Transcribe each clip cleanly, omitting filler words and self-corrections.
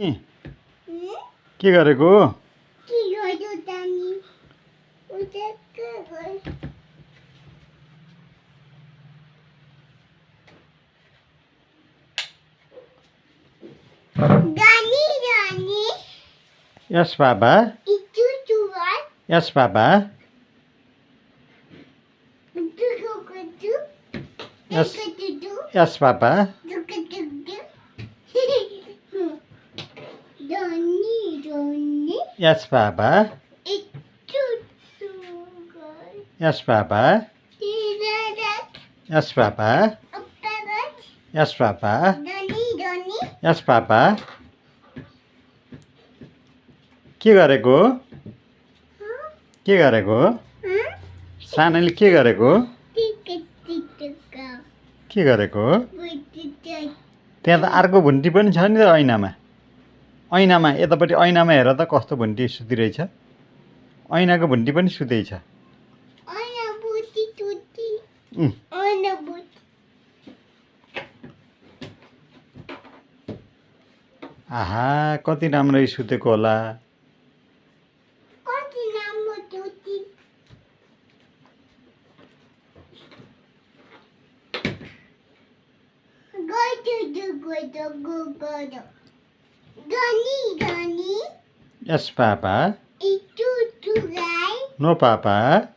के गरेको? Yes, Baba. Yes, Baba. Yes, yes, Baba. Yes, Baba. Yes, Baba. Yes, Baba. Yes, Baba. Yes, Baba. के गरेको? के गरेको? सानैले के गरेको? के गरेको? त्यहाँ त अर्को भुन्टी पनि छ नि त ऐनामा। ऐनामा यतापट्टि ऐनामा हेर त कस्तो भुन्टी सुतिरहेछ। ऐनाको भुन्टी पनि सुतेछ। आहा कति राम्ररी सुतेको होला। Yes, Papa. No, Papa.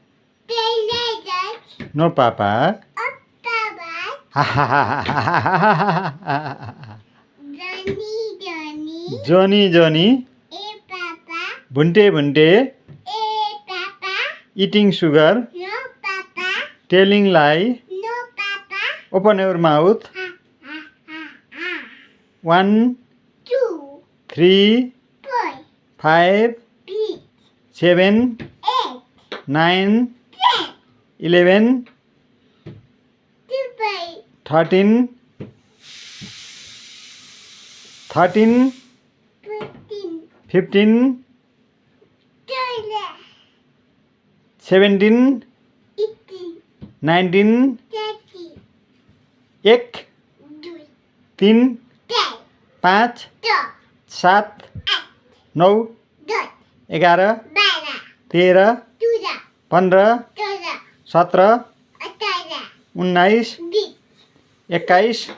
No, Papa. Johnny, Johnny. Bunte, bunte. Eating sugar. No, Papa. Telling lie. No, Papa. Open your mouth. 1, 2, 3, 4, 5, 7, 8, 9, 10, 11, 13, 15, 17, 19, 1, 3, 5, 7, 9, 11, 13, 15, 17, 19, 21,